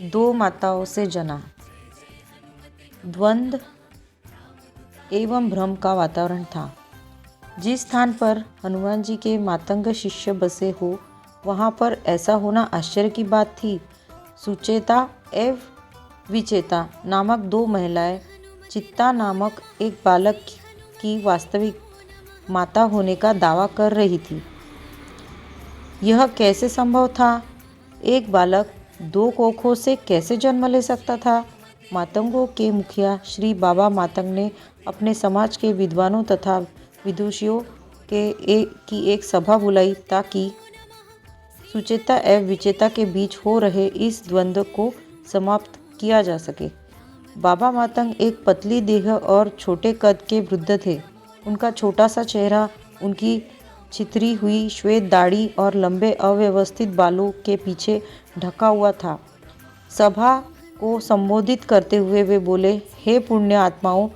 दो माताओं से जना। द्वंद्व एवं भ्रम का वातावरण था। जिस स्थान पर हनुमान जी के मातंग शिष्य बसे हो वहाँ पर ऐसा होना आश्चर्य की बात थी। सुचेता एवं विचेता नामक दो महिलाएं चित्ता नामक एक बालक की वास्तविक माता होने का दावा कर रही थी। यह कैसे संभव था? एक बालक दो कोखों से कैसे जन्म ले सकता था? मातंगों के मुखिया श्री बाबा मातंग ने अपने समाज के विद्वानों तथा विदुषियों की एक सभा बुलाई ताकि सुचेता एवं विचेता के बीच हो रहे इस द्वंद्व को समाप्त किया जा सके। बाबा मातंग एक पतली देह और छोटे कद के वृद्ध थे। उनका छोटा सा चेहरा उनकी छितरी हुई श्वेत दाढ़ी और लंबे अव्यवस्थित बालों के पीछे ढका हुआ था। सभा को संबोधित करते हुए वे बोले, हे पुण्य आत्माओं,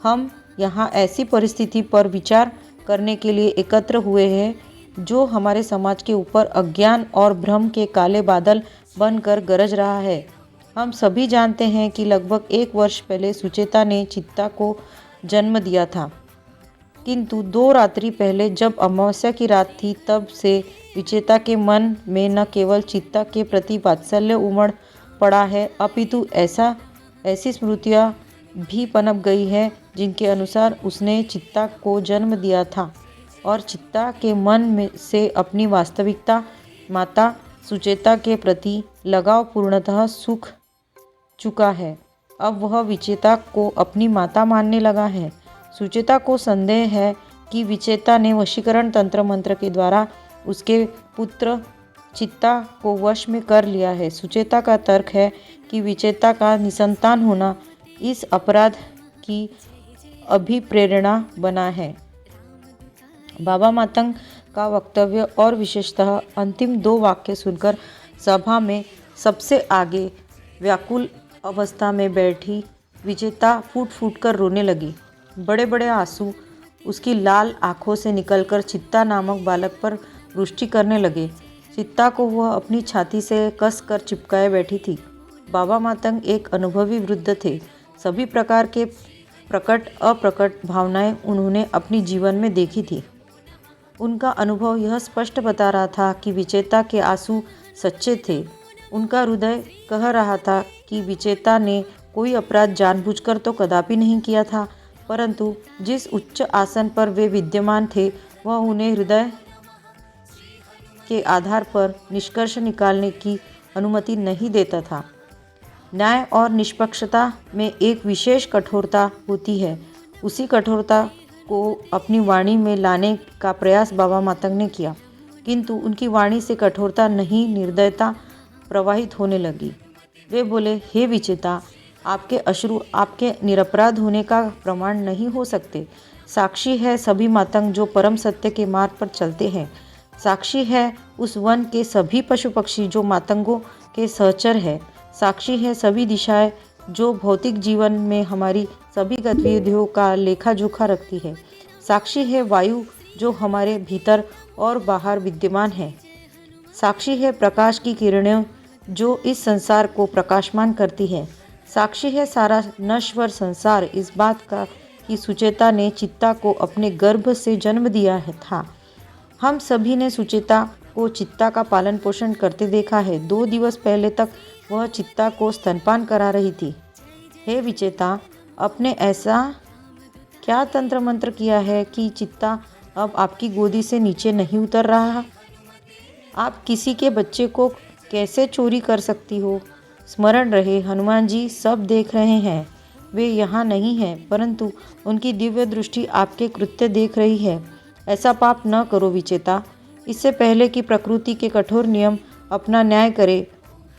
हम यहाँ ऐसी परिस्थिति पर विचार करने के लिए एकत्र हुए हैं जो हमारे समाज के ऊपर अज्ञान और भ्रम के काले बादल बनकर गरज रहा है। हम सभी जानते हैं कि लगभग 1 वर्ष पहले सुचेता ने चित्ता को जन्म दिया था, किंतु 2 रात्रि पहले जब अमावस्या की रात थी तब से विचेता के मन में न केवल चित्ता के प्रति वात्सल्य उमड़ पड़ा है अपितु ऐसी स्मृतियाँ भी पनप गई है जिनके अनुसार उसने चित्ता को जन्म दिया था और चित्ता के मन में से अपनी वास्तविकता माता सुचेता के प्रति लगाव पूर्णतः सूख चुका है। अब वह विचेता को अपनी माता मानने लगा है। सुचेता को संदेह है कि विचेता ने वशीकरण तंत्र मंत्र के द्वारा उसके पुत्र चित्ता को वश में कर लिया है। सुचेता का तर्क है कि विचेता का निसंतान होना इस अपराध की अभिप्रेरणा बना है। बाबा मातंग का वक्तव्य और विशेषतः अंतिम 2 वाक्य सुनकर सभा में सबसे आगे व्याकुल अवस्था में बैठी विचेता फूट फूट कर रोने लगी। बड़े बड़े आंसू उसकी लाल आंखों से निकलकर चित्ता नामक बालक पर वृष्टि करने लगे। चित्ता को वह अपनी छाती से कस कर चिपकाए बैठी थी। बाबा मातंग एक अनुभवी वृद्ध थे। सभी प्रकार के प्रकट अप्रकट भावनाएं उन्होंने अपनी जीवन में देखी थी। उनका अनुभव यह स्पष्ट बता रहा था कि विचेता के आंसू सच्चे थे। उनका हृदय कह रहा था कि विचेता ने कोई अपराध जानबूझकर तो कदापि नहीं किया था, परंतु जिस उच्च आसन पर वे विद्यमान थे वह उन्हें हृदय के आधार पर निष्कर्ष निकालने की अनुमति नहीं देता था। न्याय और निष्पक्षता में एक विशेष कठोरता होती है। उसी कठोरता को अपनी वाणी में लाने का प्रयास बाबा मातंग ने किया, किंतु उनकी वाणी से कठोरता नहीं निर्दयता प्रवाहित होने लगी। वे बोले, हे विचेता, आपके अश्रु आपके निरपराध होने का प्रमाण नहीं हो सकते। साक्षी है सभी मातंग जो परम सत्य के मार्ग पर चलते हैं। साक्षी है उस वन के सभी पशु पक्षी जो मातंगों के सहचर है। साक्षी है सभी दिशाएं जो भौतिक जीवन में हमारी सभी गतिविधियों का लेखा जोखा रखती है। साक्षी है वायु जो हमारे भीतर और बाहर विद्यमान है। साक्षी है प्रकाश की किरणें जो इस संसार को प्रकाशमान करती है। साक्षी है सारा नश्वर संसार इस बात का कि सुचेता ने चित्ता को अपने गर्भ से जन्म दिया था। हम सभी ने सुचेता को चित्ता का पालन पोषण करते देखा है। 2 दिवस पहले तक वह चित्ता को स्तनपान करा रही थी। हे विचेता, आपने ऐसा क्या तंत्र मंत्र किया है कि चित्ता अब आपकी गोदी से नीचे नहीं उतर रहा? आप किसी के बच्चे को कैसे चोरी कर सकती हो? स्मरण रहे, हनुमान जी सब देख रहे हैं। वे यहाँ नहीं हैं, परंतु उनकी दिव्य दृष्टि आपके कृत्य देख रही है। ऐसा पाप न करो विचेता। इससे पहले कि प्रकृति के कठोर नियम अपना न्याय करे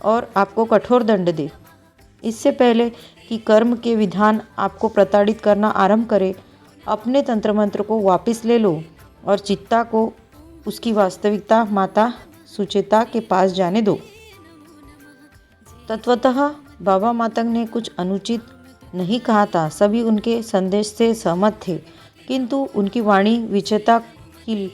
और आपको कठोर दंड दे, इससे पहले कि कर्म के विधान आपको प्रताड़ित करना आरंभ करे, अपने तंत्र मंत्र को वापस ले लो और चित्ता को उसकी वास्तविकता माता सुचेता के पास जाने दो। तत्वतः बाबा मातंग ने कुछ अनुचित नहीं कहा था। सभी उनके संदेश से सहमत थे, किंतु उनकी वाणी विचेता की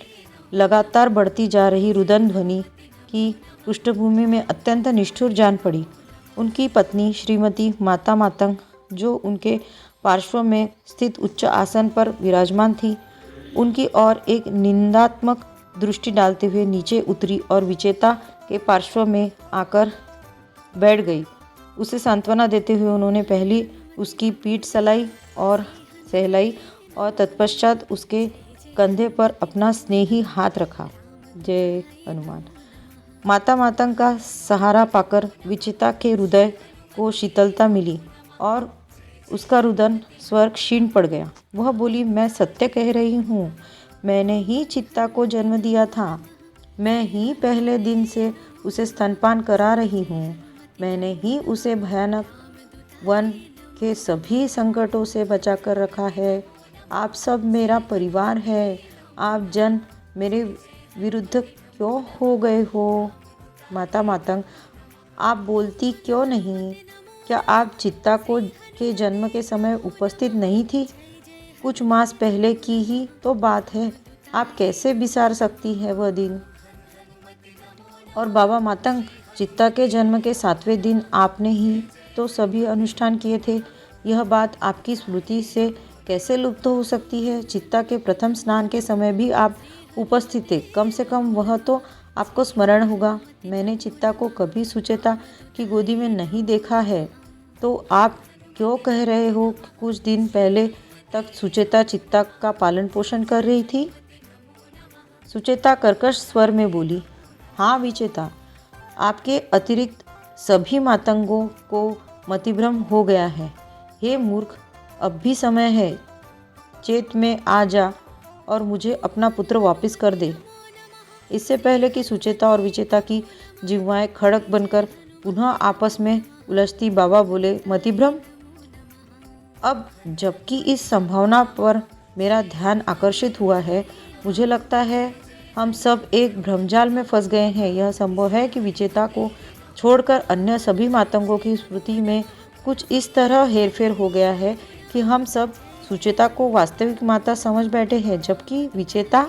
लगातार बढ़ती जा रही रुदन ध्वनि की पृष्ठभूमि में अत्यंत निष्ठुर जान पड़ी। उनकी पत्नी श्रीमती माता मातंग, जो उनके पार्श्व में स्थित उच्च आसन पर विराजमान थी, उनकी ओर एक निंदात्मक दृष्टि डालते हुए नीचे उतरी और विजेता के पार्श्व में आकर बैठ गई। उसे सांत्वना देते हुए उन्होंने पहले उसकी पीठ सहलाई और तत्पश्चात उसके कंधे पर अपना स्नेही हाथ रखा। जय हनुमान। माता मातंग का सहारा पाकर विजेता के हृदय को शीतलता मिली और उसका रुदन स्वर क्षीण पड़ गया। वह बोली, मैं सत्य कह रही हूँ, मैंने ही चित्ता को जन्म दिया था। मैं ही पहले दिन से उसे स्तनपान करा रही हूँ। मैंने ही उसे भयानक वन के सभी संकटों से बचा कर रखा है। आप सब मेरा परिवार है। आप जन मेरे विरुद्ध क्यों हो गए हो? माता मातंग, आप बोलती क्यों नहीं? क्या आप चित्ता को के जन्म के समय उपस्थित नहीं थी? कुछ मास पहले की ही तो बात है। आप कैसे विसार सकती है वह दिन? और बाबा मातंग, चित्ता के जन्म के 7वें दिन आपने ही तो सभी अनुष्ठान किए थे। यह बात आपकी स्मृति से कैसे लुप्त हो सकती है? चित्ता के प्रथम स्नान के समय भी आप उपस्थित थे। कम से कम वह तो आपको स्मरण होगा। मैंने चित्ता को कभी सुचेता की गोदी में नहीं देखा है, तो आप क्यों कह रहे हो कि कुछ दिन पहले तक सुचेता चित्ता का पालन पोषण कर रही थी? सुचेता कर्कश स्वर में बोली, हाँ विजेता, आपके अतिरिक्त सभी मातंगों को मतिभ्रम हो गया है। हे मूर्ख, अब भी समय है। चेत में आ जा और मुझे अपना पुत्र वापस कर दे। इससे पहले कि सुचेता और विजेता की जिह्वाएं खड़क बनकर पुनः आपस में उलझती, बाबा बोले, मतिभ्रम? अब जबकि इस संभावना पर मेरा ध्यान आकर्षित हुआ है, मुझे लगता है हम सब एक भ्रमजाल में फंस गए हैं। यह संभव है कि विजेता को छोड़कर अन्य सभी मातंगों की स्मृति में कुछ इस तरह हेरफेर हो गया है कि हम सब सुचेता को वास्तविक माता समझ बैठे हैं, जबकि विजेता।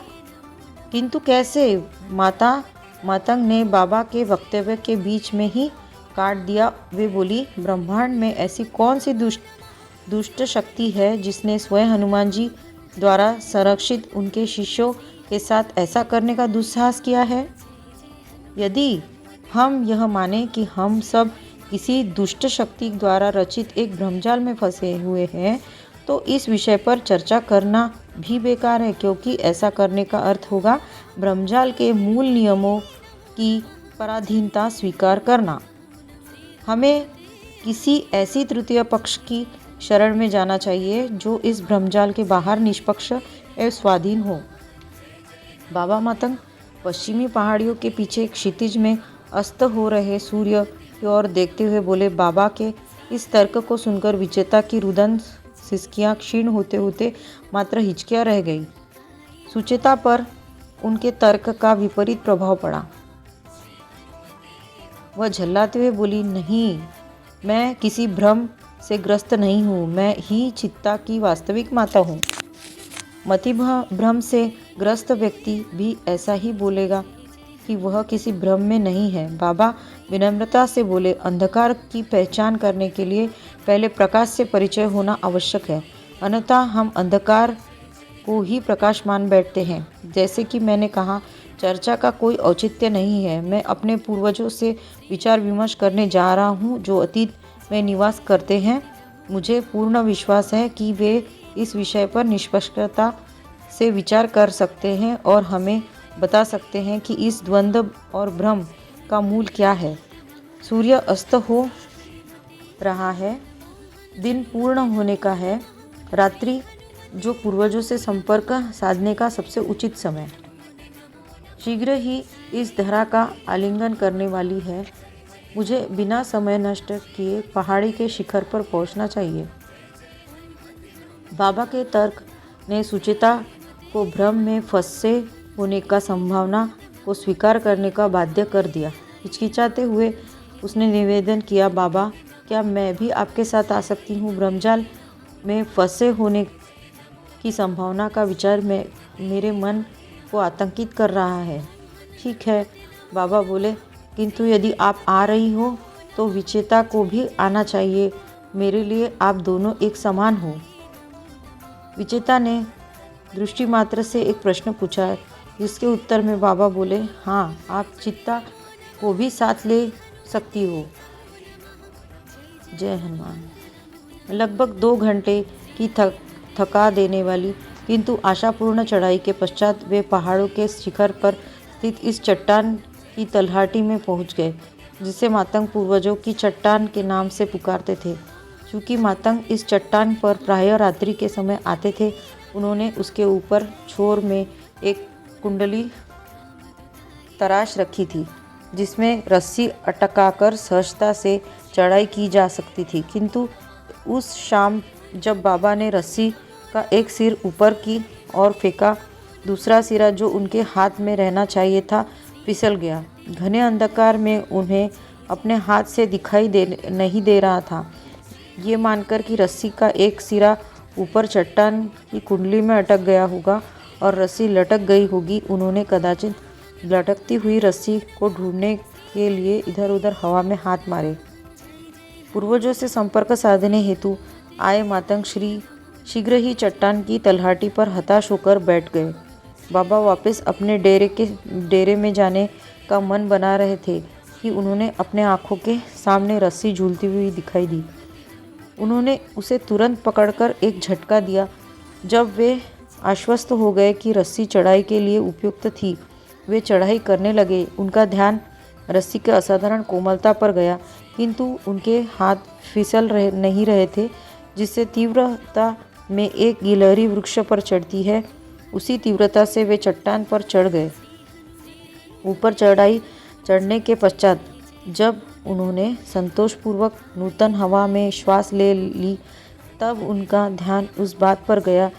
किंतु कैसे? माता मातंग ने बाबा के वक्तव्य के बीच में ही काट दिया। वे बोली, ब्रह्मांड में ऐसी कौन सी दुष्ट शक्ति है जिसने स्वयं हनुमान जी द्वारा संरक्षित उनके शिष्यों के साथ ऐसा करने का दुस्साहस किया है? यदि हम यह माने कि हम सब किसी दुष्ट शक्ति द्वारा रचित एक भ्रमजाल में फंसे हुए हैं, तो इस विषय पर चर्चा करना भी बेकार है, क्योंकि ऐसा करने का अर्थ होगा भ्रमजाल के मूल नियमों की पराधीनता स्वीकार करना। हमें किसी ऐसी तृतीय पक्ष की शरण में जाना चाहिए जो इस भ्रमजाल के बाहर निष्पक्ष एवं स्वाधीन हो। बाबा मातंग पश्चिमी पहाड़ियों के पीछे क्षितिज में अस्त हो रहे सूर्य की ओर देखते हुए बोले। बाबा के इस तर्क को सुनकर विजेता की रुदन सिसकियां क्षीण होते होते मात्र हिचकियां रह गई। सुचेता पर उनके तर्क का विपरीत प्रभाव पड़ा। वह झल्लाते हुए बोली, नहीं, मैं किसी भ्रम से ग्रस्त नहीं हूँ। मैं ही चित्ता की वास्तविक माता हूँ। मतिभ्रम से ग्रस्त व्यक्ति भी ऐसा ही बोलेगा कि वह किसी भ्रम में नहीं है। बाबा विनम्रता से बोले, अंधकार की पहचान करने के लिए पहले प्रकाश से परिचय होना आवश्यक है, अन्यथा हम अंधकार को ही प्रकाश मान बैठते हैं। जैसे कि मैंने कहा, चर्चा का कोई औचित्य नहीं है। मैं अपने पूर्वजों से विचार विमर्श करने जा रहा हूँ जो अतीत में निवास करते हैं। मुझे पूर्ण विश्वास है कि वे इस विषय पर निष्पक्षता से विचार कर सकते हैं और हमें बता सकते हैं कि इस द्वंद्व और भ्रम का मूल क्या है। सूर्य अस्त हो रहा है, दिन पूर्ण होने का है, रात्रि जो पूर्वजों से संपर्क साधने का सबसे उचित समय शीघ्र ही इस धरा का आलिंगन करने वाली है। मुझे बिना समय नष्ट किए पहाड़ी के शिखर पर पहुंचना चाहिए। बाबा के तर्क ने सुचेता को भ्रम में फंसे होने का संभावना को स्वीकार करने का बाध्य कर दिया। हिचकिचाते हुए उसने निवेदन किया, बाबा, क्या मैं भी आपके साथ आ सकती हूँ? भ्रमजाल में फंसे होने की संभावना का विचार मेरे मन को आतंकित कर रहा है। ठीक है, बाबा बोले, किंतु यदि आप आ रही हो तो विजेता को भी आना चाहिए। मेरे लिए आप दोनों एक समान हो। विजेता ने दृष्टि मात्र से एक प्रश्न पूछा, जिसके उत्तर में बाबा बोले, हाँ, आप चित्ता को भी साथ ले सकती हो। जय हनुमान। लगभग 2 घंटे की थका देने वाली किंतु आशापूर्ण चढ़ाई के पश्चात वे पहाड़ों के शिखर पर स्थित इस चट्टान की तलहटी में पहुंच गए, जिसे मातंग पूर्वजों की चट्टान के नाम से पुकारते थे। चूँकि मातंग इस चट्टान पर प्रायः रात्रि के समय आते थे, उन्होंने उसके ऊपर छोर में एक कुंडली तराश रखी थी, जिसमें रस्सी अटकाकर सहजता से चढ़ाई की जा सकती थी। किंतु उस शाम जब बाबा ने रस्सी का एक सिर ऊपर की ओर फेंका, दूसरा सिरा जो उनके हाथ में रहना चाहिए था फिसल गया। घने अंधकार में उन्हें अपने हाथ से दिखाई नहीं दे रहा था। ये मानकर कि रस्सी का एक सिरा ऊपर चट्टान की कुंडली में अटक गया होगा और रस्सी लटक गई होगी, उन्होंने कदाचित लटकती हुई रस्सी को ढूंढने के लिए इधर उधर हवा में हाथ मारे। पूर्वजों से संपर्क साधने हेतु आए मातंग श्री शीघ्र ही चट्टान की तलहटी पर हताश होकर बैठ गए। बाबा वापस अपने डेरे में जाने का मन बना रहे थे कि उन्होंने अपने आँखों के सामने रस्सी झूलती हुई दिखाई दी। उन्होंने उसे तुरंत पकड़कर एक झटका दिया। जब वे आश्वस्त हो गए कि रस्सी चढ़ाई के लिए उपयुक्त थी, वे चढ़ाई करने लगे। उनका ध्यान रस्सी के असाधारण कोमलता पर गया, किंतु उनके हाथ फिसल नहीं रहे थे। जिससे तीव्रता में एक गिलहरी वृक्ष पर चढ़ती है, उसी तीव्रता से वे चट्टान पर चढ़ गए। ऊपर चढ़ाई चढ़ने के पश्चात जब उन्होंने संतोषपूर्वक नूतन हवा में श्वास ले ली, तब उनका ध्यान उस बात पर गया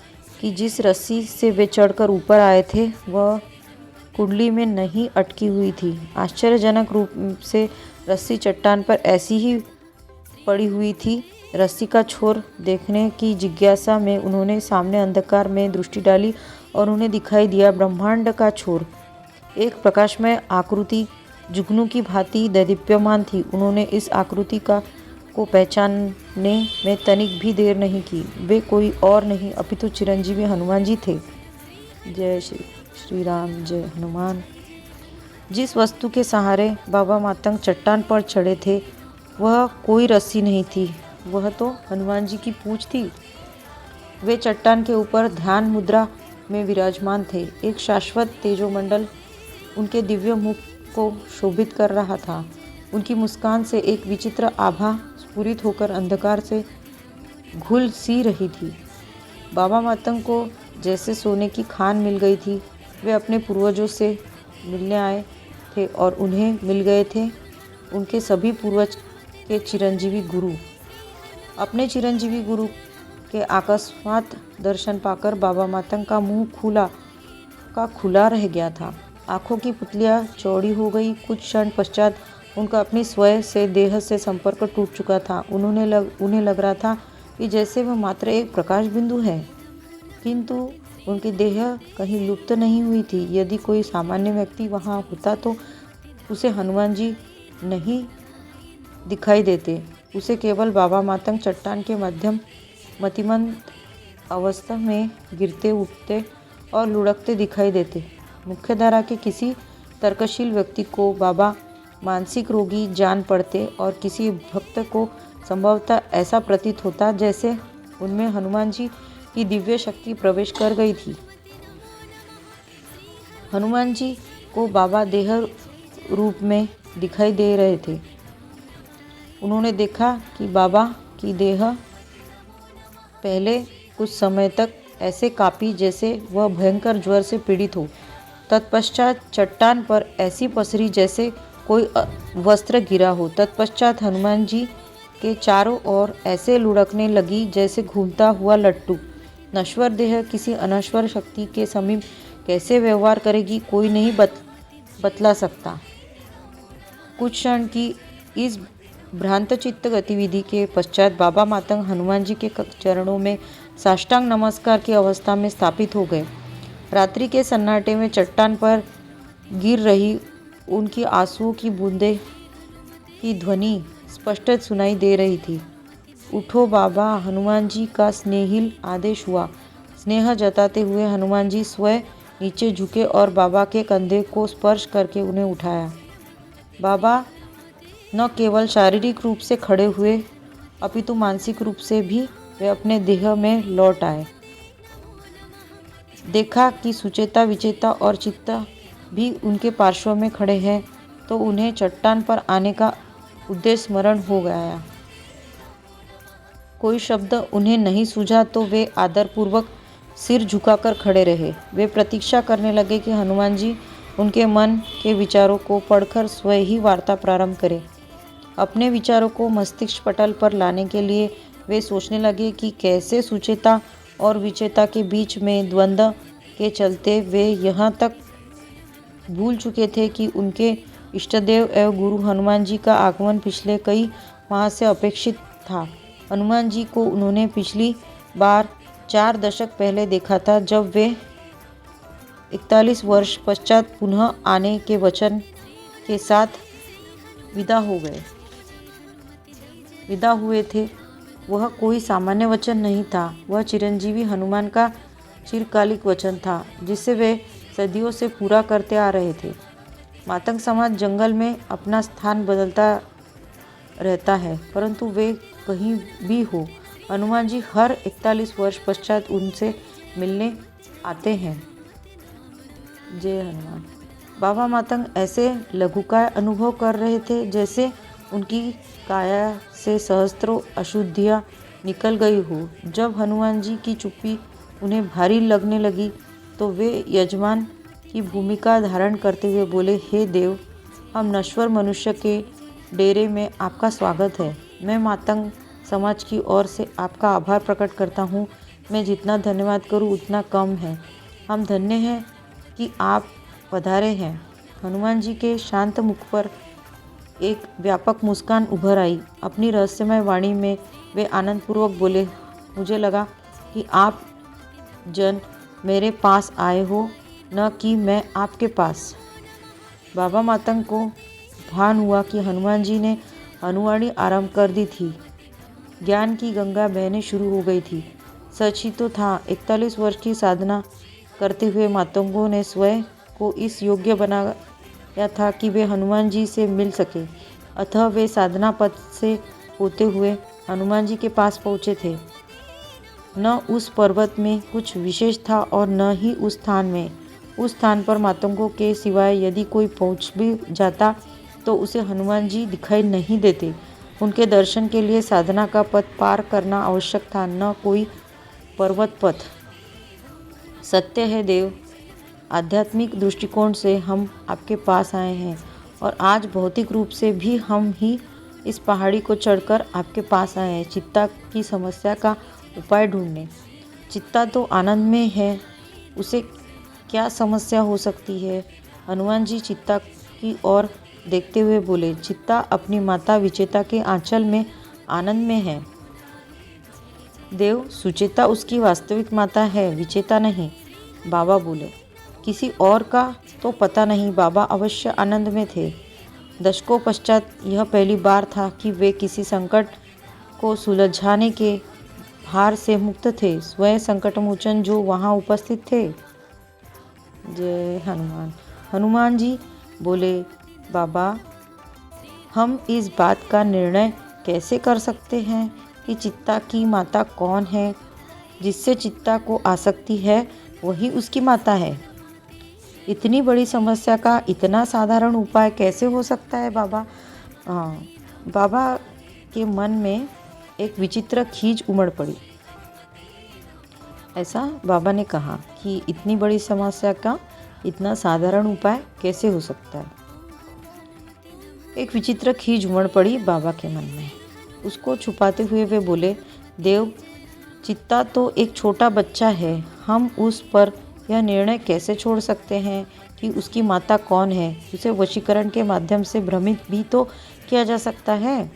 कि जिस रस्सी से वे चढ़कर ऊपर आए थे, वह कुंडली में नहीं अटकी हुई थी। आश्चर्यजनक रूप से रस्सी चट्टान पर ऐसी ही पड़ी हुई थी। रस्सी का छोर देखने की जिज्ञासा में उन्होंने सामने अंधकार में दृष्टि डाली और उन्हें दिखाई दिया ब्रह्मांड का छोर। एक प्रकाशमय आकृति जुगनू की भांति दैदीप्यमान थी। उन्होंने इस आकृति को पहचानने में तनिक भी देर नहीं की। वे कोई और नहीं अपितु चिरंजीवी हनुमान जी थे। जय श्री राम, जय हनुमान। जिस वस्तु के सहारे बाबा मातंग चट्टान पर चढ़े थे, वह कोई रस्सी नहीं थी, वह तो हनुमान जी की पूंछ थी। वे चट्टान के ऊपर ध्यान मुद्रा में विराजमान थे। एक शाश्वत तेजोमंडल उनके दिव्य मुख को शोभित कर रहा था। उनकी मुस्कान से एक विचित्र आभा स्फुरित होकर अंधकार से घुल सी रही थी। बाबा मातंग को जैसे सोने की खान मिल गई थी। वे अपने पूर्वजों से मिलने आए थे और उन्हें मिल गए थे उनके सभी पूर्वज के चिरंजीवी गुरु। अपने चिरंजीवी गुरु के अकस्मात दर्शन पाकर बाबा मातंग का मुंह खुला रह गया था। आँखों की पुतलियाँ चौड़ी हो गई। कुछ क्षण पश्चात उनका अपनी स्वयं से देह से संपर्क टूट चुका था। उन्हें लग रहा था कि जैसे वह मात्र एक प्रकाश बिंदु है, किंतु उनकी देह कहीं लुप्त नहीं हुई थी। यदि कोई सामान्य व्यक्ति वहाँ होता तो उसे हनुमान जी नहीं दिखाई देते। उसे केवल बाबा मातंग चट्टान के मध्यम मतिमंद अवस्था में गिरते उठते और लुढ़कते दिखाई देते। मुख्यधारा के किसी तर्कशील व्यक्ति को बाबा मानसिक रोगी जान पड़ते और किसी भक्त को संभवतः ऐसा प्रतीत होता जैसे उनमें हनुमान जी की दिव्य शक्ति प्रवेश कर गई थी। हनुमान जी को बाबा देह रूप में दिखाई दे रहे थे। उन्होंने देखा कि बाबा की देह पहले कुछ समय तक ऐसे कांपी जैसे वह भयंकर ज्वर से पीड़ित हो। तत्पश्चात चट्टान पर ऐसी पसरी जैसे कोई वस्त्र गिरा हो। तत्पश्चात हनुमान जी के चारों ओर ऐसे लुढ़कने लगी जैसे घूमता हुआ लट्टू। नश्वर देह किसी अनश्वर शक्ति के समीप कैसे व्यवहार करेगी, कोई नहीं बतला सकता। कुछ क्षण की इस भ्रांतचित्त गतिविधि के पश्चात बाबा मातंग हनुमान जी के चरणों में साष्टांग नमस्कार की अवस्था में स्थापित हो गए। रात्रि के सन्नाटे में चट्टान पर गिर रही उनकी आंसुओं की बूंदे की ध्वनि स्पष्ट सुनाई दे रही थी। उठो बाबा, हनुमान जी का स्नेहिल आदेश हुआ। स्नेह जताते हुए हनुमान जी स्वयं नीचे झुके और बाबा के कंधे को स्पर्श करके उन्हें उठाया। बाबा न केवल शारीरिक रूप से खड़े हुए अपितु मानसिक रूप से भी वे अपने देह में लौट आए। देखा कि सुचेता, विचेता और चित्ता भी उनके पार्श्व में खड़े हैं तो उन्हें चट्टान पर आने का उद्देश्य स्मरण हो गया। कोई शब्द उन्हें नहीं सूझा तो वे आदरपूर्वक सिर झुकाकर खड़े रहे। वे प्रतीक्षा करने लगे कि हनुमान जी उनके मन के विचारों को पढ़कर स्वयं ही वार्ता प्रारंभ करें। अपने विचारों को मस्तिष्क पटल पर लाने के लिए वे सोचने लगे कि कैसे सुचेता और विचेता के बीच में द्वंद्व के चलते वे यहाँ तक भूल चुके थे कि उनके इष्टदेव एवं गुरु हनुमान जी का आगमन पिछले कई माह से अपेक्षित था। हनुमान जी को उन्होंने पिछली बार 4 दशक पहले देखा था, जब वे 41 वर्ष पश्चात पुनः आने के वचन के साथ विदा हुए थे। वह कोई सामान्य वचन नहीं था, वह चिरंजीवी हनुमान का चिरकालिक वचन था जिसे वे सदियों से पूरा करते आ रहे थे। मातंग समाज जंगल में अपना स्थान बदलता रहता है, परंतु वे कहीं भी हो, हनुमान जी हर 41 वर्ष पश्चात उनसे मिलने आते हैं। जय हनुमान। बाबा मातंग ऐसे लघुकाय अनुभव कर रहे थे जैसे उनकी काया से सहस्त्रों अशुद्धियाँ निकल गई हो। जब हनुमान जी की चुप्पी उन्हें भारी लगने लगी तो वे यजमान की भूमिका धारण करते हुए बोले, हे देव, हम नश्वर मनुष्य के डेरे में आपका स्वागत है। मैं मातंग समाज की ओर से आपका आभार प्रकट करता हूँ। मैं जितना धन्यवाद करूँ उतना कम है। हम धन्य हैं कि आप पधारे हैं। हनुमान जी के शांत मुख पर एक व्यापक मुस्कान उभर आई। अपनी रहस्यमय वाणी में वे आनंदपूर्वक बोले, मुझे लगा कि आप जन मेरे पास आए हो, न कि मैं आपके पास। बाबा मातंग को भान हुआ कि हनुमान जी ने अनुवाणी आरंभ कर दी थी। ज्ञान की गंगा बहने शुरू हो गई थी। सच ही तो था, 41 वर्ष की साधना करते हुए मातंगों ने स्वयं को इस योग्य बनाया था कि वे हनुमान जी से मिल सके। अतः वे साधना पथ से होते हुए हनुमान जी के पास पहुँचे थे। न उस पर्वत में कुछ विशेष था और न ही उस स्थान में। उस स्थान पर मातंगों के सिवाय यदि कोई पहुँच भी जाता तो उसे हनुमान जी दिखाई नहीं देते। उनके दर्शन के लिए साधना का पथ पार करना आवश्यक था, न कोई पर्वत पथ। सत्य है देव, आध्यात्मिक दृष्टिकोण से हम आपके पास आए हैं और आज भौतिक रूप से भी हम ही इस पहाड़ी को चढ़कर आपके पास आए हैं चित्ता की समस्या का उपाय ढूंढने। चित्ता तो आनंद में है, उसे क्या समस्या हो सकती है? हनुमान जी चित्ता की ओर देखते हुए बोले, चित्ता अपनी माता विचेता के आंचल में आनंद में है। देव, सुचेता उसकी वास्तविक माता है, विचेता नहीं। बाबा बोले, किसी और का तो पता नहीं, बाबा अवश्य आनंद में थे। दशकों पश्चात यह पहली बार था कि वे किसी संकट को सुलझाने के भार से मुक्त थे, स्वयं संकटमोचन जो वहाँ उपस्थित थे। जय हनुमान। हनुमान जी बोले, बाबा, हम इस बात का निर्णय कैसे कर सकते हैं कि चित्ता की माता कौन है? जिससे चित्ता को आसक्ति है वही उसकी माता है। इतनी बड़ी समस्या का इतना साधारण उपाय कैसे हो सकता है बाबा? बाबा के मन में एक विचित्र खींच उमड़ पड़ी। ऐसा बाबा ने कहा कि इतनी बड़ी समस्या का इतना साधारण उपाय कैसे हो सकता है? एक विचित्र खींच उमड़ पड़ी बाबा के मन में। उसको छुपाते हुए वे बोले, देव, चित्ता तो एक छोटा बच्चा है। हम उस पर यह निर्णय कैसे छोड़ सकते हैं कि उसकी माता कौन है? उसे वशीकरण के माध्यम से भ्रमित भी तो किया जा सकता है।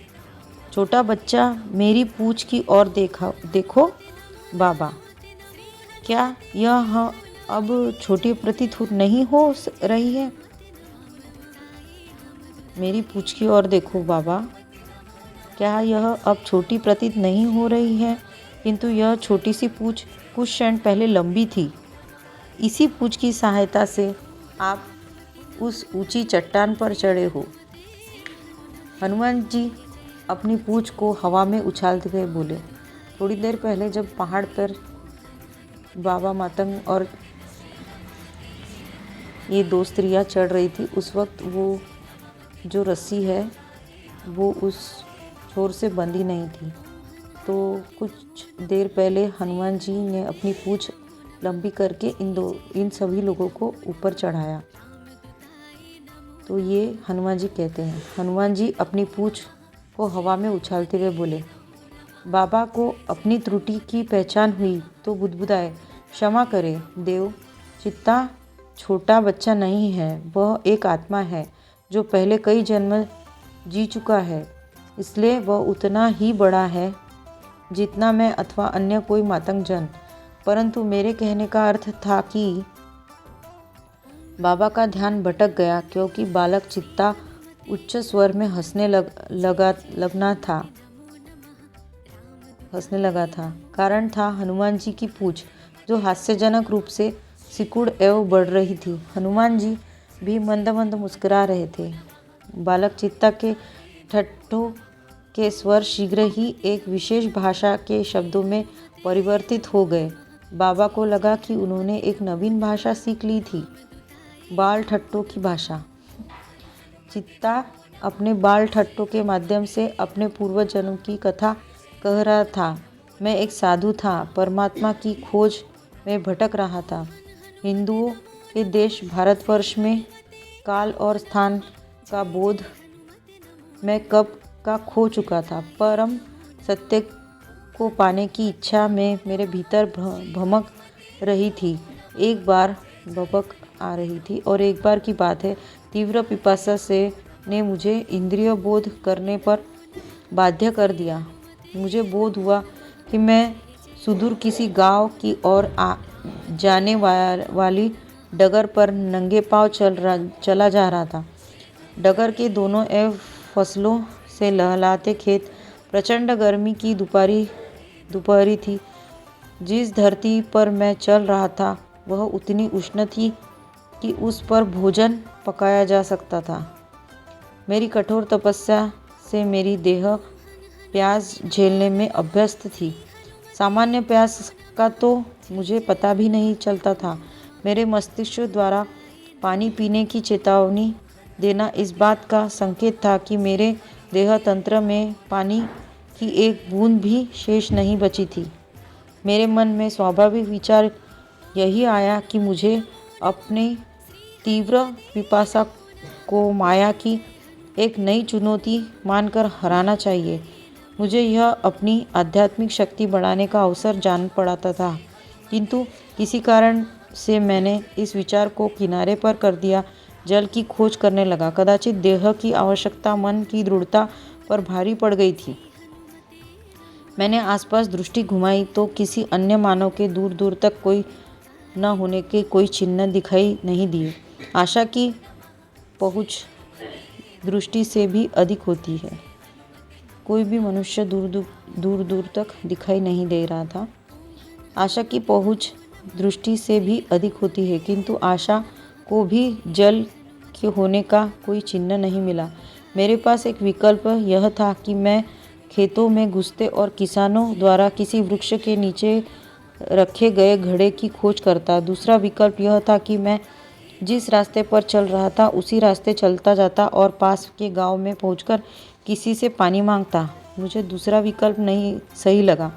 छोटा बच्चा, मेरी पूंछ की ओर देखो बाबा, क्या यह अब छोटी प्रतीत नहीं हो रही है? मेरी पूंछ की ओर देखो बाबा, क्या यह अब छोटी प्रतीत नहीं हो रही है? किंतु यह छोटी सी पूँछ कुछ क्षण पहले लंबी थी। इसी पूँछ की सहायता से आप उस ऊंची चट्टान पर चढ़े हो। हनुमान जी अपनी पूँछ को हवा में उछालते हुए बोले, थोड़ी देर पहले जब पहाड़ पर बाबा मातंग और ये दो स्त्रियां चढ़ रही थी, उस वक्त वो जो रस्सी है वो उस छोर से बंधी नहीं थी। तो कुछ देर पहले हनुमान जी ने अपनी पूँछ लंबी करके इन सभी लोगों को ऊपर चढ़ाया। तो ये हनुमान जी कहते हैं। हनुमान जी अपनी पूँछ को हवा में उछालते हुए बोले, बाबा को अपनी त्रुटि की पहचान हुई तो बुदबुदाए, क्षमा करे देव, चित्ता छोटा बच्चा नहीं है, वह एक आत्मा है जो पहले कई जन्म जी चुका है, इसलिए वह उतना ही बड़ा है जितना मैं अथवा अन्य कोई मातंग जन। परंतु मेरे कहने का अर्थ था कि बाबा का ध्यान भटक गया क्योंकि बालक चित्ता उच्च स्वर में हंसने लगा था। कारण था हनुमान जी की पूँछ जो हास्यजनक रूप से सिकुड़ एवं बढ़ रही थी। हनुमान जी भी मंद मंद मुस्कुरा रहे थे। बालक चित्ता के ठट्ठों के स्वर शीघ्र ही एक विशेष भाषा के शब्दों में परिवर्तित हो गए। बाबा को लगा कि उन्होंने एक नवीन भाषा सीख ली थी, बाल ठट्ठों की भाषा। चित्ता अपने बाल ठट्ठों के माध्यम से अपने पूर्व जन्म की कथा कह रहा था। मैं एक साधु था, परमात्मा की खोज में भटक रहा था। हिंदुओं के देश भारतवर्ष में काल और स्थान का बोध मैं कब का खो चुका था। परम सत्य को पाने की इच्छा में मेरे भीतर भमक रही थी। एक बार भपक आ रही थी और एक बार की बात है, तीव्र पिपासा से ने मुझे इंद्रिय बोध करने पर बाध्य कर दिया। मुझे बोध हुआ कि मैं सुदूर किसी गांव की ओर जाने वाली डगर पर नंगे पांव चला जा रहा था। डगर के दोनों एवं फसलों से लहलाते खेत, प्रचंड गर्मी की दोपहरी थी। जिस धरती पर मैं चल रहा था वह उतनी उष्ण थी कि उस पर भोजन पकाया जा सकता था। मेरी कठोर तपस्या से मेरी देह प्यास झेलने में अभ्यस्त थी। सामान्य प्यास का तो मुझे पता भी नहीं चलता था। मेरे मस्तिष्क द्वारा पानी पीने की चेतावनी देना इस बात का संकेत था कि मेरे देह तंत्र में पानी की एक बूंद भी शेष नहीं बची थी। मेरे मन में स्वाभाविक विचार यही आया कि मुझे अपने तीव्र पिपासा को माया की एक नई चुनौती मानकर हराना चाहिए। मुझे यह अपनी आध्यात्मिक शक्ति बढ़ाने का अवसर जान पड़ता था, किंतु किसी कारण से मैंने इस विचार को किनारे पर कर दिया। जल की खोज करने लगा। कदाचित देह की आवश्यकता मन की दृढ़ता पर भारी पड़ गई थी। मैंने आसपास दृष्टि घुमाई तो किसी अन्य मानव के दूर दूर तक कोई न होने के कोई चिन्ह दिखाई नहीं दिए। आशा की पहुँच दृष्टि से भी अधिक होती है। कोई भी मनुष्य दूर तक दिखाई नहीं दे रहा था। आशा की पहुँच दृष्टि से भी अधिक होती है, किंतु आशा को भी जल के होने का कोई चिन्ह नहीं मिला। मेरे पास एक विकल्प यह था कि मैं खेतों में घुसते और किसानों द्वारा किसी वृक्ष के नीचे रखे गए घड़े की खोज करता। दूसरा विकल्प यह था कि मैं जिस रास्ते पर चल रहा था उसी रास्ते चलता जाता और पास के गांव में पहुंचकर किसी से पानी मांगता। मुझे दूसरा विकल्प नहीं सही लगा।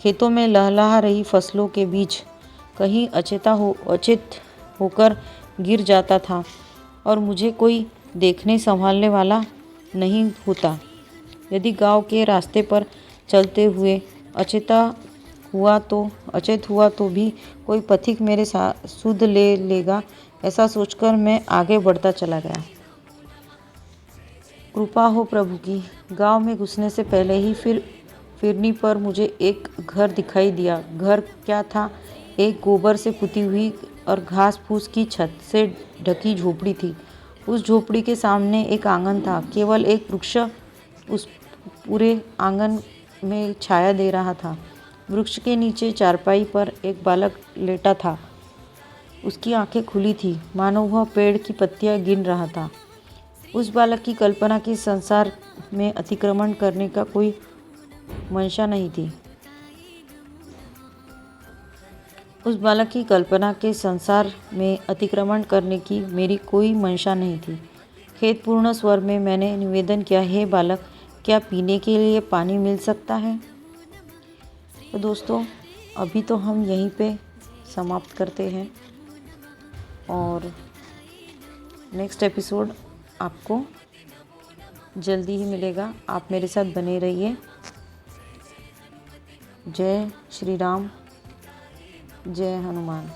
खेतों में लहलहा रही फसलों के बीच कहीं अचेत होकर गिर जाता था और मुझे कोई देखने संभालने वाला नहीं होता। यदि गांव के रास्ते पर चलते हुए अचेत हुआ तो भी कोई पथिक मेरे सुध ले लेगा, ऐसा सोचकर मैं आगे बढ़ता चला गया। कृपा हो प्रभु की। गांव में घुसने से पहले ही फिरनी पर मुझे एक घर दिखाई दिया। घर क्या था? एक गोबर से पुती हुई और घास फूस की छत से ढकी झोपड़ी थी। उस झोपड़ी के सामने एक आंगन था। केवल एक वृक्ष पूरे आंगन में छाया दे रहा था। वृक्ष के नीचे चारपाई पर एक बालक लेटा था। उसकी आंखें खुली थी, मानो वह पेड़ की पत्तियां गिन रहा था। उस बालक की कल्पना के संसार में अतिक्रमण करने का कोई मंशा नहीं थी। उस बालक की कल्पना के संसार में अतिक्रमण करने की मेरी कोई मंशा नहीं थी। खेदपूर्ण स्वर में मैंने निवेदन किया, हे बालक, क्या पीने के लिए पानी मिल सकता है? तो दोस्तों, अभी तो हम यहीं पे समाप्त करते हैं और नेक्स्ट एपिसोड आपको जल्दी ही मिलेगा। आप मेरे साथ बने रहिए। जय श्री राम, जय हनुमान।